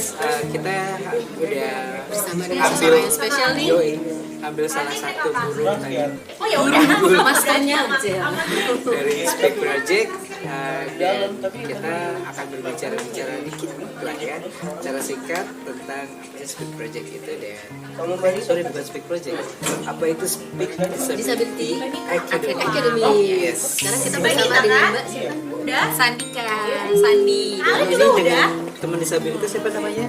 guys, kita udah bersama dengan seseorang yang spesial nih. Ambil salah satu guru Masternya aja dari Speak Project, dan kita akan berbicara dikit lah ya, cara singkat tentang Speak Project itu. Dan sorry, bukan Speak Project, apa itu Speak Disability Academy. Academy. Yes. Sekarang kita bersama dengan Mbak siapa? Udah Sandika, Sandi. Ini dengan teman disabilitas siapa namanya?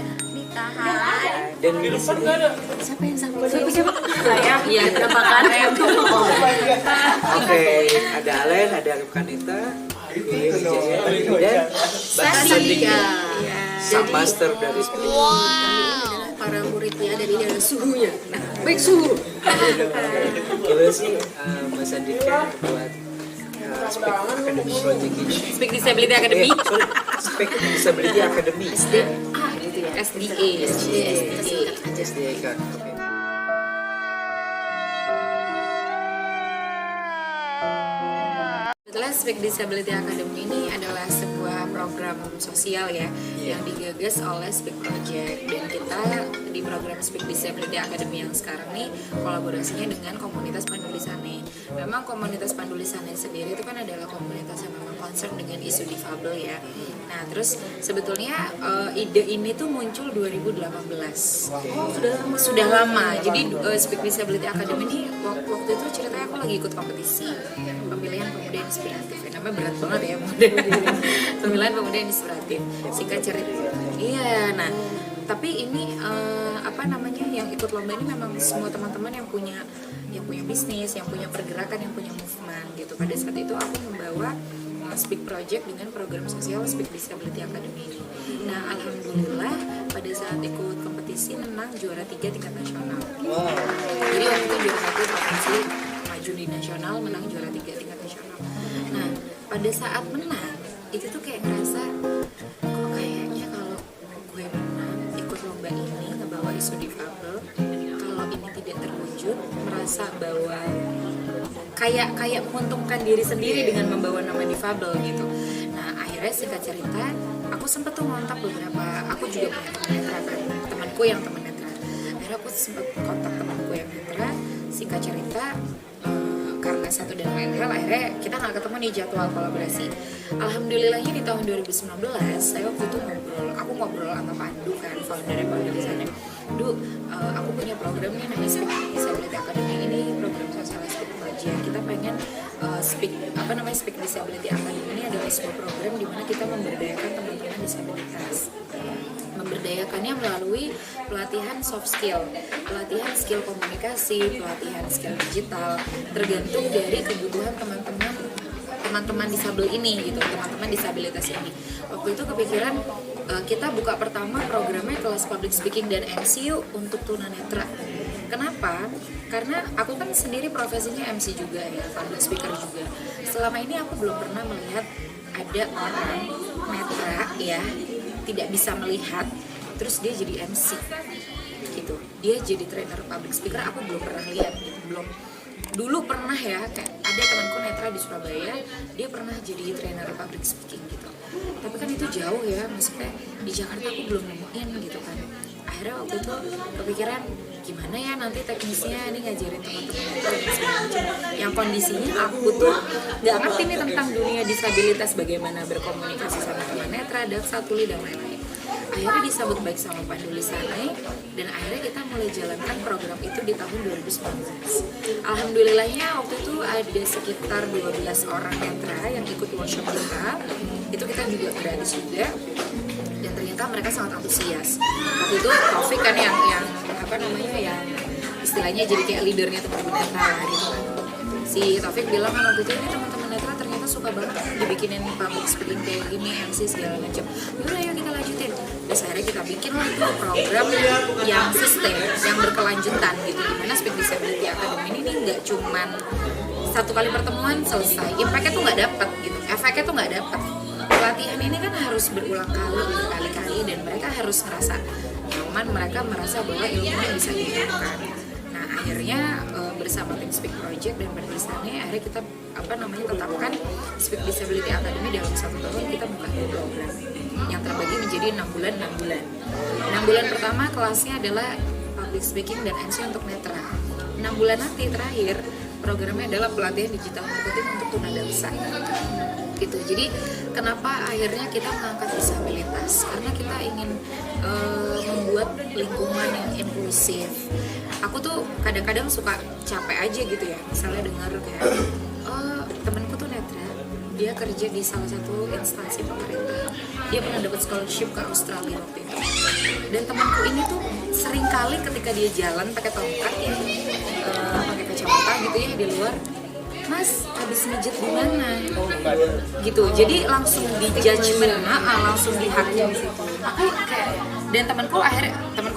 Dan ini Siapa yang sama? Siapa? Saya. Iya, tebakan. Oke, ada Alen, ada Kanita, dan Mbak Sandika, sang master dari Speak. Para muridnya dan ini adalah suhunya. Baik suhu. Gimana sih Mbak Sandika buat Speak Academy Project ini? Speak Disability Academy. Sorry, Speak Disability Academy. SDA gitu ya. SDA kan. Oke. Sebetulnya Speak Disability Academy ini adalah sebuah program sosial ya yang digagas oleh Speak Project, dan kita di program Speak Disability Academy yang sekarang nih kolaborasinya dengan komunitas Pandulisane. Memang komunitas Pandulisane sendiri itu kan adalah komunitas yang memang concern dengan isu difabel ya. Nah terus sebetulnya ide ini tuh muncul 2018. Sudah lama. Jadi Speak Disability Academy ini waktu itu ceritanya aku lagi ikut kompetisi pemilihan pemuda inspiratif. Namanya berat banget ya, pemilihan pemuda inspiratif. Singkat cerita. Iya, nah tapi ini yang ikut lomba ini memang semua teman-teman yang punya bisnis, yang punya pergerakan, yang punya movement gitu. Pada saat itu aku membawa Speak Project dengan program sosial Speak Disability Academy ini. Nah alhamdulillah pada saat ikut kompetisi menang juara 3 tingkat nasional. Jadi waktu itu juara 1 provinsi, maju di nasional, menang juara 3 tingkat nasional. Nah pada saat menang itu tuh kayak ngerasa kok kayaknya kalau gue menang ikut lomba ini ngebawa isu difabel, kalau ini tidak terwujud, merasa bahwa kayak menguntungkan diri sendiri dengan membawa nama difabel gitu. Nah akhirnya singkat cerita aku sempet tuh ngontak beberapa, aku juga punya teman netra kan, temanku yang teman netra. Akhirnya aku sempet kontak temanku yang netra, singkat cerita karena satu dan lain hal akhirnya kita nggak ketemu nih jadwal kolaborasi. Alhamdulillahnya di tahun 2019 saya waktu itu aku ngobrol sama Pandu kan, foundernya Pandu di sana. Aku punya program nih namanya Speak Disability Academy, ini program sosial Speak Project. Kita pengen Speak Disability Academy ini adalah sebuah program di mana kita memberdayakan teman-teman disabilitas. Memberdayakannya melalui pelatihan soft skill, pelatihan skill komunikasi, pelatihan skill digital, tergantung dari kebutuhan teman-teman disabel ini gitu, teman-teman disabilitas ini. Waktu itu kepikiran kita buka pertama programnya kelas public speaking dan MC untuk tunanetra. Kenapa? Karena aku kan sendiri profesinya MC juga ya, public speaker juga. Selama ini aku belum pernah melihat ada orang netra ya, tidak bisa melihat terus dia jadi MC gitu, dia jadi trainer public speaker. Aku belum pernah lihat gitu, belum. Dulu pernah ya, kayak ada temanku netra di Surabaya, dia pernah jadi trainer public speaking gitu, tapi kan itu jauh ya, maksudnya di Jakarta aku belum nemuin gitu kan. Akhirnya waktu itu kepikiran gimana ya nanti teknisnya ini ngajarin teman-teman netra dan segala macam, yang kondisinya aku tuh nggak ngerti nih tentang dunia disabilitas, bagaimana berkomunikasi sama teman netra, daksa, tuli dan lain-lain. Akhirnya disambut baik sama Pandulisane, dan akhirnya kita mulai jalankan program itu di tahun 2019. Alhamdulillahnya waktu itu ada sekitar 12 orang netra yang ikut workshop kita. Itu kita juga gratis juga, dan ternyata mereka sangat antusias. Waktu itu Taufik kan yang istilahnya jadi kayak leadernya teman-teman netra gitu kan. Si Taufik bilang kan waktu itu ini teman-teman netra ternyata suka banget dibikinin public speaking kayak gini, MC segala macam. Yaudah yuk kita lanjutin. Terus akhirnya kita bikin lah itu program yang sustain, yang berkelanjutan gitu. Dimana Speak Disability Academy ini nggak cuman satu kali pertemuan selesai, impactnya tuh nggak dapet gitu, efeknya tuh nggak dapet. Pelatihan ini kan harus berulang kali, berkali-kali, dan mereka harus ngerasa nyaman, mereka merasa bahwa ilmunya bisa diterapkan. Nah akhirnya bersama tim Speak Project dan Pandulisane akhirnya kita tetapkan Speak Disability Academy dalam 1 tahun kita buka 2 program. yang terbagi menjadi 6 bulan. 6 bulan pertama kelasnya adalah public speaking dan MC untuk netra. 6 bulan nanti terakhir programnya adalah pelatihan digital marketing untuk tunadaksa gitu. Jadi kenapa akhirnya kita mengangkat disabilitas, karena kita ingin membuat lingkungan yang inklusif. Aku tuh kadang-kadang suka capek aja gitu ya, misalnya dengar kayak temenku tuh netra, dia kerja di salah satu instansi pemerintah, dia pernah dapat scholarship ke Australia waktu itu. Dan temanku ini tuh sering kali ketika dia jalan pakai tongkat ya, pakai kacamata gitu ya di luar, Mas habis mijet di mana? Gitu. Jadi langsung di judgement, langsung dihakimi. Aku kayak, dan temanku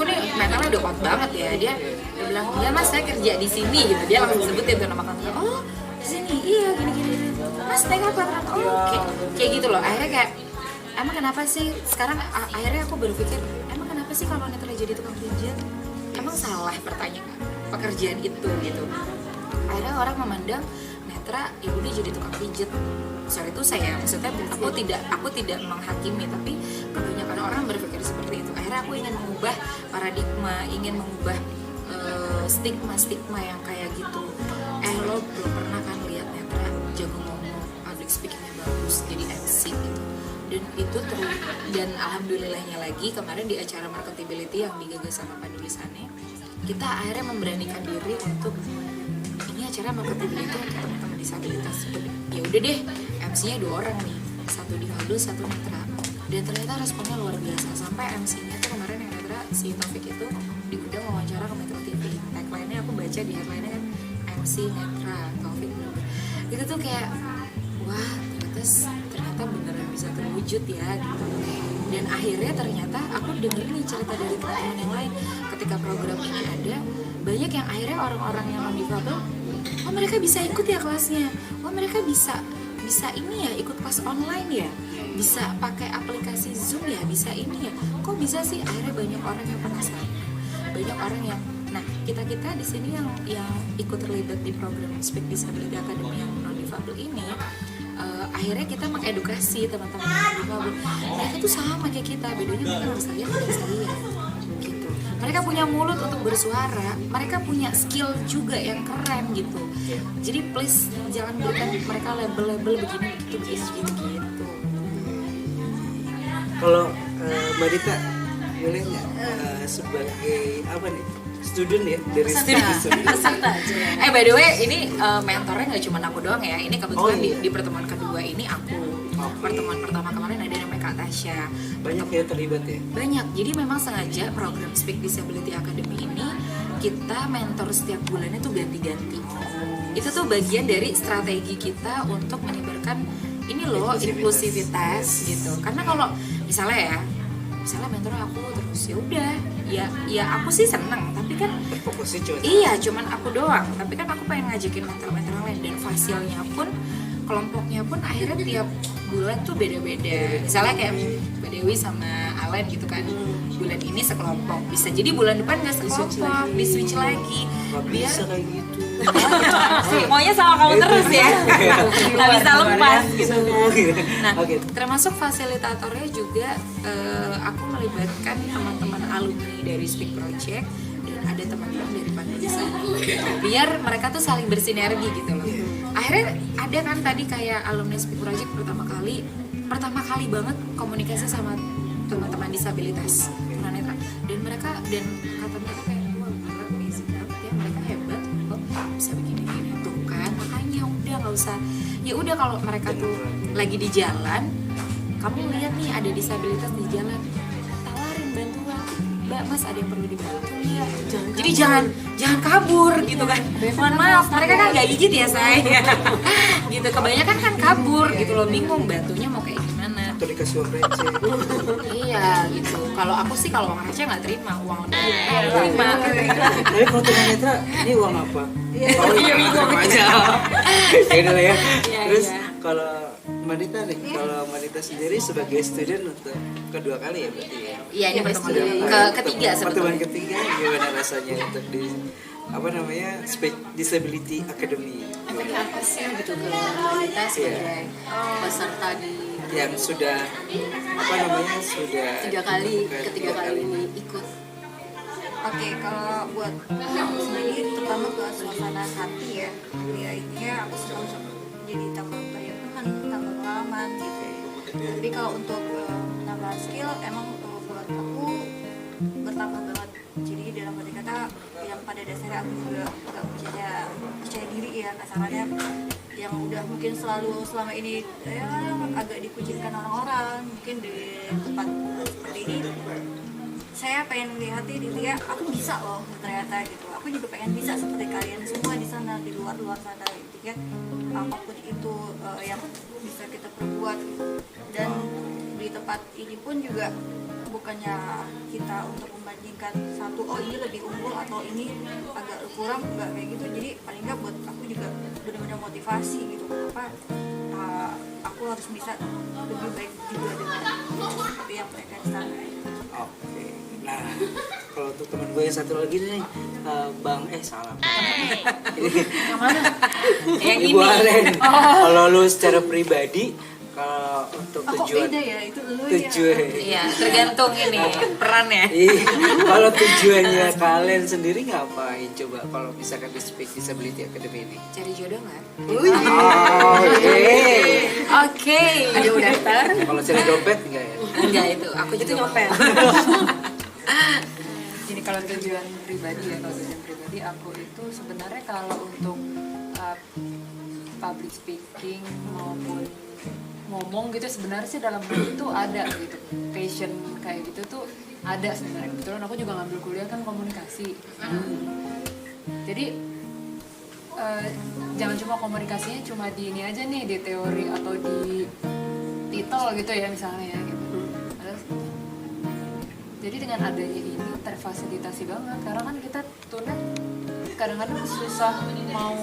nih mentalnya udah kuat banget ya. Dia bilang, "Ya Mas, saya kerja di sini." gitu. Dia langsung sebutin tuh nama kantor. "Oh, di sini. Iya, gini-gini." "Mas, naik apa?" "Oh, kayak gitu loh. Akhirnya kayak, emang kenapa sih sekarang akhirnya aku berpikir, emang kenapa sih kalau netra jadi tukang pijat? Emang salah pertanyaan pekerjaan itu gitu. Akhirnya orang memandang netra ya udah jadi tukang pijat. Soal itu saya maksudnya aku tidak menghakimi, tapi kebanyakan orang berpikir seperti itu. Akhirnya aku ingin mengubah paradigma, ingin mengubah stigma yang kayak gitu. Lo belum pernah kan lihat netra jago ngomong, public speakingnya bagus, jadi MC gitu. Dan alhamdulillahnya lagi kemarin di acara marketability yang digagas sama Pak Dulisane, kita akhirnya memberanikan diri untuk ini acara marketability untuk teman-teman disabilitas. Ya udah deh, MC-nya 2 orang nih, satu difabel, satu netra. Dan ternyata responnya luar biasa, sampai MC-nya tuh kemarin yang netra, si Taufik itu diundang wawancara ke Metro TV. Tagline-nya aku baca di headline-nya kan MC netra Taufik. Itu tuh kayak wah, ternyata beneran bisa terwujud ya gitu. Dan akhirnya ternyata aku dengerin nih cerita dari teman-teman yang lain, ketika program ini ada, banyak yang akhirnya orang-orang yang non difabel, oh mereka bisa ikut ya kelasnya, oh mereka bisa ini ya ikut kelas online ya, bisa pakai aplikasi Zoom ya, bisa ini ya, kok bisa sih? Akhirnya banyak orang yang penasaran, banyak orang yang, nah kita di sini yang ikut terlibat di program Speak Disability Academy yang non difabel ini, akhirnya kita mengedukasi teman-teman yang difabel. Mereka tuh sama kayak kita, bedanya mereka nggak bisa lihat, kita bisa lihat gitu. Mereka punya mulut untuk bersuara, mereka punya skill juga yang keren gitu. Jadi please jangan berikan mereka label-label begini gitu. Kalau Mbak Dita boleh nggak sebagai apa nih, student ya dari peserta aja. By the way, ini mentornya nggak cuma aku doang ya. Ini kebetulan di pertemuan kedua ini aku. Pertemuan pertama kemarin ada namanya Kak Tasya. Banyak ya terlibat ya? Banyak. Jadi memang sengaja program Speak Disability Academy ini kita mentor setiap bulannya tuh ganti-ganti. Itu tuh bagian dari strategi kita untuk menyebarkan ini loh inklusivitas gitu. Karena kalau misalnya mentor aku terus ya udah ya aku sih seneng, tapi kan fokusnya cuman aku doang, tapi kan aku pengen ngajakin mentor-mentor lain, dan fasilnya pun kelompoknya pun akhirnya tiap bulan tuh beda-beda. Misalnya kayak Mbak Dewi sama Alen gitu kan, bulan ini sekelompok, bisa jadi bulan depan nggak sekelompok, di switch lagi biar kayak gitu. maunya sama kamu terus ya, nggak bisa lepas gitu. Nah, termasuk fasilitatornya juga aku melibatkan teman-teman alumni dari Speak Project dan ada teman-teman dari Pandesa, biar mereka tuh saling bersinergi gitu loh. Akhirnya ada kan tadi kayak alumni Speak Project pertama kali banget komunikasi sama teman-teman disabilitas tunanetra, dan kata mereka kayak wah amazing banget ya, mereka hebat kok bisa begini tuh kan. Makanya udah nggak usah, ya udah kalau mereka tuh lagi di jalan, kamu lihat nih ada disabilitas di jalan, tawarin bantuan, Mbak, Mas ada yang perlu dibantu ya. Jadi jangan kabur gitu kan. Mohon maaf, mereka kan nggak gigit ya saya. Gitu, kebanyakan kan kabur gitu loh, bingung bantunya mau kayak gimana. Atau dikasih uang receh. Iya gitu. Kalau aku sih kalau uang receh nggak terima, uang terima. Tapi kalau tunanetra ini uang apa? Uang aja. Ya udah lah ya. Terus kalau Mbak Dita nih, kalau Mbak Dita sendiri sebagai student untuk kedua kali ya berarti ya? Iya, ini pertemuan ketiga sebetulnya. Pertemuan ketiga gimana rasanya untuk di Speak Disability Academy? Efeknya apa sih gitu ke Mbak Dita sebagai peserta di yang sudah ketiga kali ini ikut. Oke, kalau buat aku sendiri terutama ke suasana hati ya, ini aku selalu jadi tambah pengalaman, tambah pengalaman gitu. Tapi kalau untuk menambah skill, emang buat aku bertambah banget. Jadi dalam arti kata yang pada dasarnya aku juga gak percaya diri ya, kasarannya yang udah mungkin selama ini ya agak dikucilkan orang-orang mungkin di tempat seperti ini. Saya pengen lihat dia, aku bisa loh ternyata gitu. Aku juga pengen bisa seperti kalian semua di sana, di luar sana gitu ya. Apapun itu yang bisa kita perbuat gitu. Dan di tempat ini pun juga bukannya kita untuk membandingkan satu, oh ini lebih unggul atau ini agak kurang, enggak kayak gitu. Jadi paling nggak buat aku juga benar-benar motivasi gitu. Kenapa aku harus bisa lebih baik juga dengan seperti yang mereka di sana. Oke. Nah, kalau untuk teman gue yang satu lagi nih, Bang salah. Yang mana? Yang Ibu ini. Alen. Kalau lu secara pribadi, kalau untuk tujuan Beda ya, itu lu tujuan. Iya, tergantung ini perannya. Iya, kalau tujuannya kalian sendiri ngapain coba kalau misalkan di Speak Disability Academy ini? Cari jodoh nggak? Oke. Ada udah daftar? Kalau cari dompet enggak ya? Enggak itu, aku Itu juga nyopet. Jadi kalau tujuan pribadi aku itu sebenarnya kalau untuk public speaking maupun ngomong gitu sebenarnya sih dalam diri itu ada gitu, passion kayak gitu tuh ada sebenarnya. Kebetulan aku juga ngambil kuliah kan komunikasi. Jadi jangan cuma komunikasinya cuma di ini aja nih, di teori atau di titel gitu ya misalnya ya gitu. Jadi dengan adanya ini terfasilitasi banget karena kan kita tunet kadang-kadang susah mau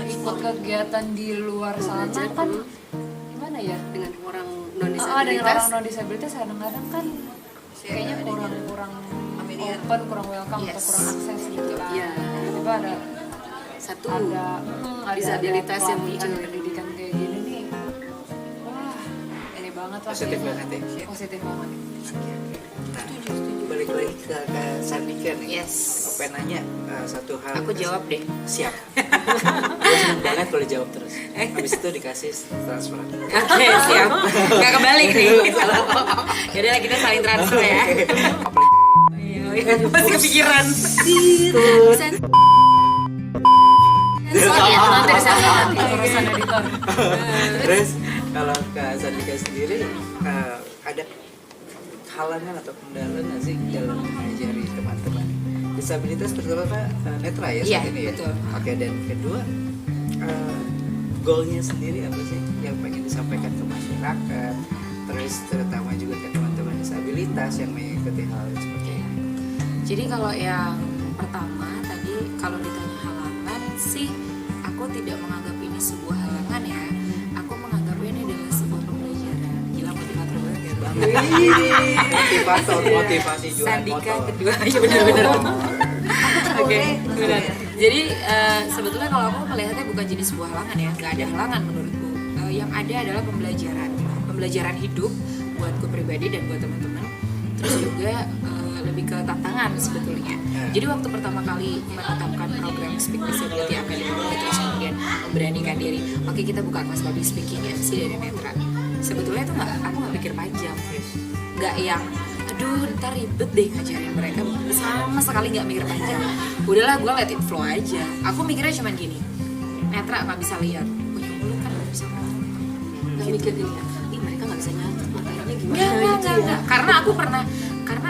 ikut kegiatan di luar sana kan gimana ya, Dengan orang non dengan orang disabilitas. non disabilitas kadang-kadang kan kayaknya kurang open, kurang welcome atau kurang akses gitu lah. Iya. Tiba-tiba ada disabilitas yang pelatihan muncul. pendidikan kayak gini nih, wah ini banget lah, Positif kayaknya. banget ya. Positif banget. Nah, balik lagi ke Sandika nih. Yes. Pengen nanya satu hal. Aku jawab deh. Siap. Gue seneng banget kalau dijawab terus. Habis itu dikasih transfer. Oke, siap. Gak kebalik nih. Yaudah lah, kita saling transfer ya. Masih kepikiran. Nanti disana nanti urusan editor. Terus kalau Kak Sandika sendiri ada halangan atau kendala nggak sih dalam mengajari teman-teman disabilitas terutama netra ya Iya, saat ini ya? betul. Oke, dan kedua goalnya sendiri apa sih yang pengen disampaikan ke masyarakat, terus terutama juga ke teman-teman disabilitas yang mengikuti hal seperti ini? Jadi kalau yang pertama tadi kalau ditanya halangan sih, aku tidak menganggap ini sebuah halangan ya. Aku menganggap ini adalah sebuah pembelajaran. Gila, motivator banget ya Bang. Motivator, motivasi jualan Sandika motor. kedua, ya benar-benar. Oke, benar. Jadi sebetulnya kalau aku melihatnya bukan jadi sebuah halangan ya, nggak ada halangan menurutku. Yang ada adalah pembelajaran hidup buatku pribadi dan buat teman-teman. Terus juga lebih ke tantangan sebetulnya. Jadi waktu pertama kali menetapkan program Speak Disability Academy, terus kemudian memberanikan diri, oke kita buka kelas public speaking MC dari netra. Sebetulnya itu aku nggak pikir panjang, nggak yang aduh ntar ribet deh ngajarin mereka, sama sekali nggak mikir panjang. Udahlah, gue let it flow aja. Aku mikirnya cuma gini, netra nggak bisa lihat, punya mulut kan nggak bisa ngomong. Nggak mikir gini, ih mereka nggak bisa nyatet materinya gimana gitu ya. Karena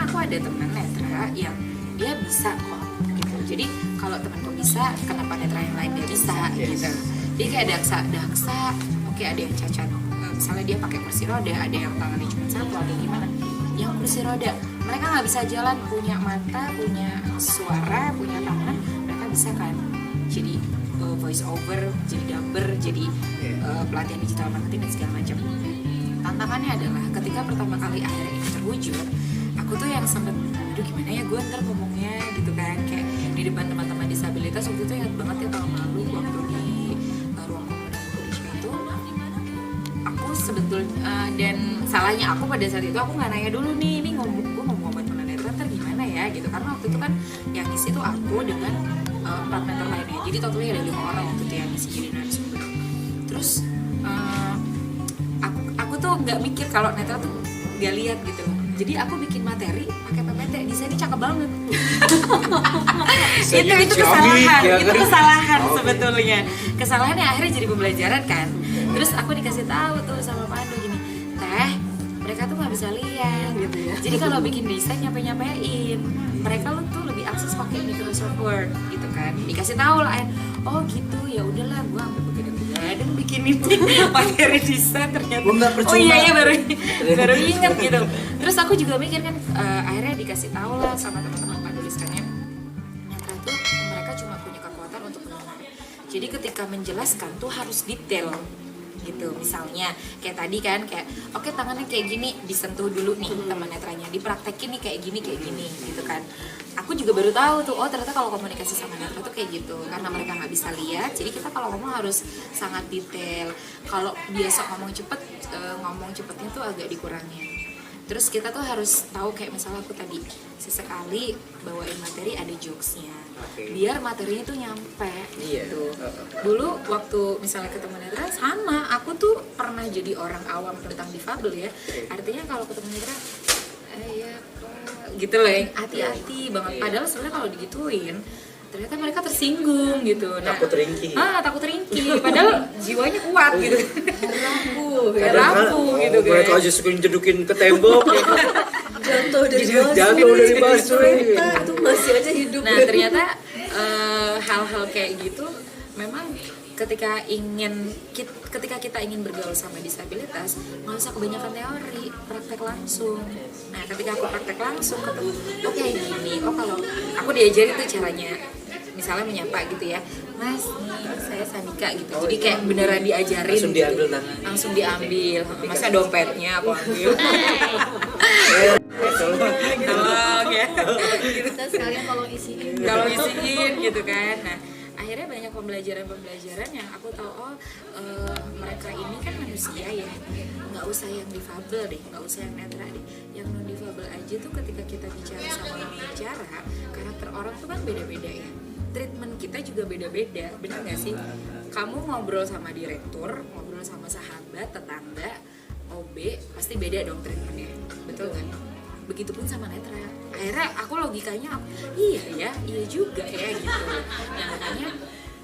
aku ada teman netra yang dia bisa kok gitu. Jadi kalau temanku bisa, kenapa netra yang lain dia bisa gitu. Dia kayak daksa, oke ada yang cacat, misalnya dia pakai kursi roda, ada yang tangannya cuma satu, ada gimana. Yang kursi roda, mereka nggak bisa jalan, punya mata, punya suara, punya tangan, mereka bisa kan jadi voice over, jadi dubber, jadi pelatihan digital marketing dan segala macam. Tantangannya adalah ketika pertama kali akhirnya ini terwujud, aku tuh yang sempet, aduh gimana ya gue ntar ngomongnya gitu kan, kayak di depan teman-teman disabilitas. Waktu itu ingat banget ya tahun lalu waktu di ruang komunitas Indonesia itu, aku betul. Dan salahnya aku pada saat itu aku nggak nanya dulu nih, ini gue ngomong buat tunanetra ntar gimana ya gitu, karena waktu itu kan yang ngisi itu aku dengan 4 mentor lainnya, jadi totalnya ada 5 orang waktu itu yang ngisi jadi narasumber. Terus aku tuh nggak mikir kalau netra tuh nggak lihat gitu, jadi aku bikin materi pakai PPT, desainnya cakep banget. itu kesalahan, itu kesalahan sebetulnya. Kesalahannya akhirnya jadi pembelajaran kan. Terus aku dikasih tahu tuh sama Pandu gini, Teh, mereka tuh nggak bisa lihat gitu ya. Jadi kalau bikin desain nyampein, mereka lu tuh lebih akses pakai Microsoft Word gitu kan. Dikasih tahu lah, oh gitu ya udahlah, gua sampai begadang bikin ini materi desain ternyata. Oh iya baru ingat gitu. Terus aku juga mikir kan, akhirnya dikasih tahu lah sama teman-teman penuliskannya, netra tuh mereka cuma punya kekuatan untuk mendengar. Jadi ketika menjelaskan tuh harus detail gitu. Misalnya kayak tadi kan, kayak oke, tangannya kayak gini, disentuh dulu nih teman netranya, dipraktekin nih kayak gini gitu kan. Aku juga baru tahu tuh, oh ternyata kalau komunikasi sama netra tuh kayak gitu, karena mereka nggak bisa lihat, jadi kita kalau ngomong harus sangat detail. Kalau biasa ngomong cepetnya tuh agak dikurangin. Terus kita tuh harus tahu, kayak misalnya aku tadi sesekali bawain materi ada jokesnya, biar materinya tuh nyampe gitu. Dulu waktu misalnya ketemu netra sama, aku tuh pernah jadi orang awam tentang difabel ya. Artinya kalau ketemu netra, ya Pak, gitu loh, yang hati-hati banget. Padahal sebenarnya kalau digituin, ternyata mereka tersinggung gitu. Nah, takut ringkih. Padahal jiwanya kuat gitu. Rapuh gitu kan. Mereka aja suka jedukin ke tembok. Jatuh dari busway. Itu masih aja hidup. Nah ternyata hal-hal kayak gitu memang ketika kita ingin bergaul sama disabilitas, nggak usah kebanyakan teori, praktek langsung. Nah ketika aku praktek langsung ketemu, oh kayak gini, oh kalau aku diajarin tuh caranya, misalnya menyapa gitu ya, Mas, nih saya Sandika gitu. Jadi kayak beneran diajarin. Langsung diambil gitu. tangan. Langsung diambil. Masa dompetnya aku ambil. Tolong ya. Kita sekalian kalau isiin. Kalau isiin gitu kan. Nah, akhirnya banyak pembelajaran yang aku tahu, mereka ini kan manusia ya, nggak usah yang difabel deh, nggak usah yang netra deh, yang non difabel aja tuh ketika kita bicara sama orang bicara, karakter orang tuh kan beda-beda ya, treatment kita juga beda-beda, benar nggak sih? Kamu ngobrol sama direktur, ngobrol sama sahabat, tetangga, OB, pasti beda dong treatmentnya, betul kan? Begitupun sama netra. Akhirnya aku logikanya, iya juga ya gitu. Nah makanya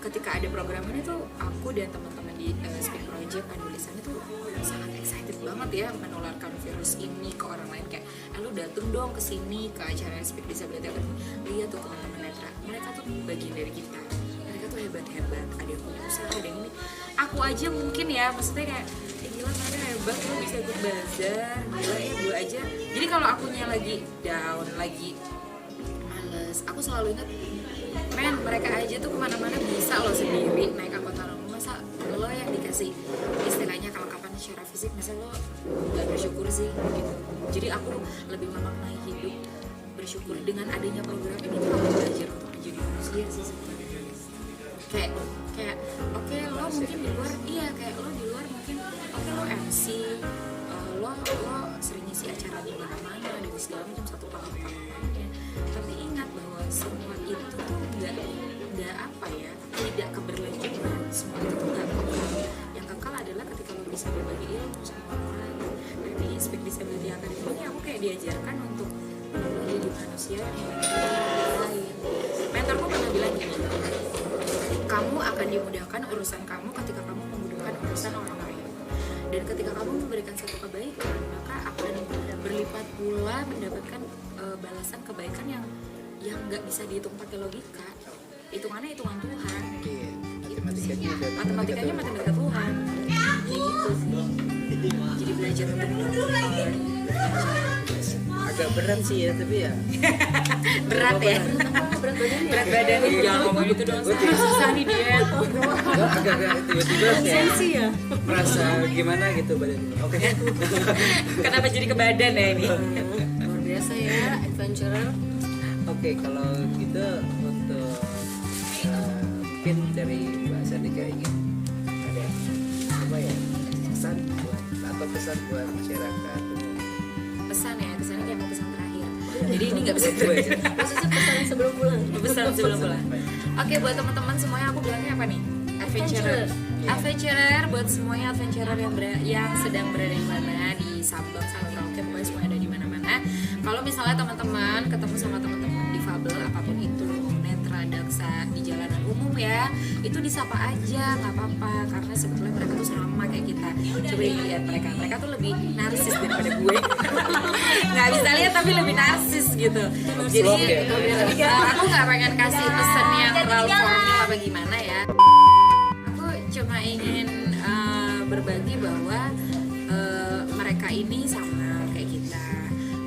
ketika ada program ini tuh aku dan teman-teman di Speak Project penulisan itu sangat excited banget ya menularkan virus ini ke orang lain. Kayak lu dateng dong ke sini ke acara Speak Disability Academy, lihat tuh teman-teman netra, mereka tuh bagian dari kita, mereka tuh hebat-hebat, ada yang punya usaha, ada yang ini. Aku aja mungkin ya, maksudnya kayak gila mereka hebat, lo bisa ikut bazar, gila ya gue aja. Jadi kalau akunya lagi down, lagi males, aku selalu ingat, men mereka aja tuh kemana-mana bisa lo sendiri naik angkutan umum, masa lo yang dikasih istilahnya kelengkapan secara fisik, masa lo gak bersyukur sih gitu. Jadi aku lebih memaknai hidup bersyukur dengan adanya program ini tuh aku belajar untuk menjadi manusia sih sebenarnya. Kayak oke, lo mungkin di luar, iya kayak lo di luar mungkin oke, lo MC, lo sering ngisi acara di mana-mana dan segala macam satu tahun kemudian. Tapi ingat bahwa semua itu tuh nggak apa ya, tidak keberlanjutan. Semua itu tuh nggak kekal. Yang kekal adalah ketika lo bisa berbagi ilmu sama orang lain. Nah, di Speak Disability Academy ini aku kayak diajarkan untuk menjadi manusia yang lain. Mentorku pernah bilang gini, kamu akan dimudahkan urusan kamu ketika kamu memudahkan urusan orang lain. Dan ketika kamu memberikan satu kebaikan, maka akan berlipat pula mendapatkan balasan kebaikan yang nggak bisa dihitung pakai logika. Hitungannya hitungan Tuhan. Matematikanya matematika Tuhan. Kayak gitu sih. Jadi belajar untuk menentukan. Agak berat sih ya, tapi ya berat ya. Berat badannya jangan ngomong gitu dong. Susah nih diet. agak tiba-tiba Sensi ya. merasa gimana gitu badan. Oke. Kenapa jadi ke badan ya ini? Luar biasa ya, adventurer. Oke, kalau gitu untuk mungkin dari Mbak Sandika ingin ada apa ya pesan buat, atau apa pesan buat masyarakat? Pesan ya, kesannya kayak mau pesan terakhir. Jadi ini nggak pesan terakhir. Maksudnya pesan sebelum pulang. Pesan sebelum pulang. Oke, buat teman-teman semuanya aku bilangnya apa nih? Adventurer. Adventurer buat semuanya adventurer yang sedang berada di mana, di Sabang, Merauke, pokoknya semuanya ada di mana-mana. Kalau misalnya teman-teman ketemu sama teman-teman difabel apapun itu, netra, daksa di jalanan umum ya, itu disapa aja, nggak apa-apa, karena sebetulnya mereka tuh sama kayak kita. Coba lihat mereka tuh lebih narsis daripada gue. Nggak bisa lihat tapi lebih narsis gitu. Jadi aku nggak pengen kasih pesan yang terlalu formal apa gimana ya. Aku cuma ingin berbagi bahwa mereka ini sama kayak kita.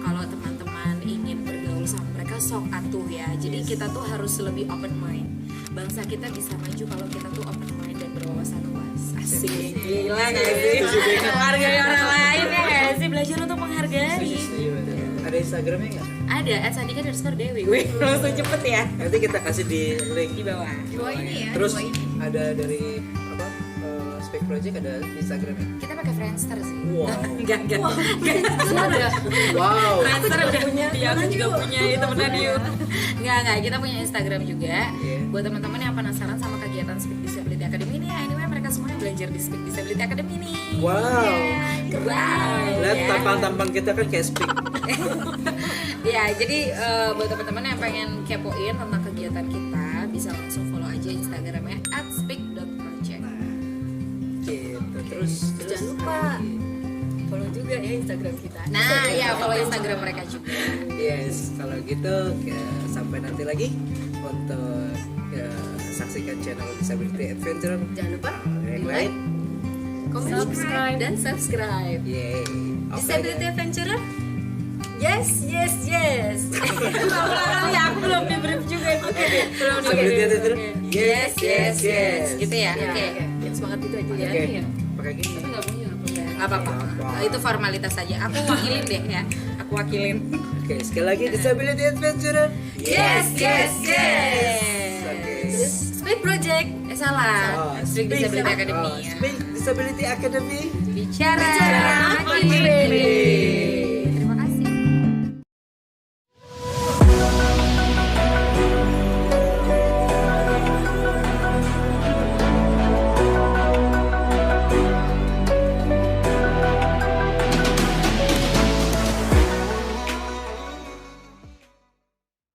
Kalau teman-teman ingin bergaul sama mereka, sok atuh ya. Jadi kita tuh harus lebih open mind. Bangsa kita bisa maju kalau kita tuh open mind dan berwawasan luas. Asik, gila gak sih? Menghargai orang lain ya gak sih? Belajar untuk menghargai. Ada Instagramnya nggak? Ada, @sandika_dewi. Gue langsung cepet ya. Nanti kita kasih di link Di bawah. di bawah ini ya. Terus di bawah ini. ada dari apa? Spek Project ada Instagramnya. Kita pakai Friendster sih. Wow. Enggak. Ada. Wow. Friendster udah punya. Iya, aku juga punya itu temenan yuk. Enggak, kita punya Instagram juga. Iya. Buat teman-teman yang penasaran sama kegiatan Speak Disability Academy ini, anyway mereka semuanya belajar di Speak Disability Academy ini. Wow. Wow. Lihat Ya. tampang-tampang kita kan kayak Speak. Ya, jadi buat teman-teman yang pengen kepoin tentang kegiatan kita, bisa langsung follow aja Instagramnya @speak.project. Gitu. Terus Jangan lupa follow juga ya Instagram kita. Nah, ya follow Instagram mereka juga. yes, kalau gitu sampai nanti lagi untuk saksikan channel Disability Adventure Jangan lupa yang di lain. like, comment, dan subscribe. Yeay. Oke. Disability Adventurer. Yes. Ulang-ulang ya, aku belum di brief juga. Belum di Disability brief. Adventure. Yes. Gitu ya. Ya, Oke. ya, semangat itu aja ya. Oke. Iya. Pakai gini. Tapi nggak punya apa-apa. Nggak apa-apa. Itu formalitas saja. Aku wakilin deh ya. Aku wakilin. Oke, sekali lagi Disability Adventure. Yes. Oke. Speak Project. Salah. Speak Disability Academy. Speak Disability Academy. Bicara makin pede.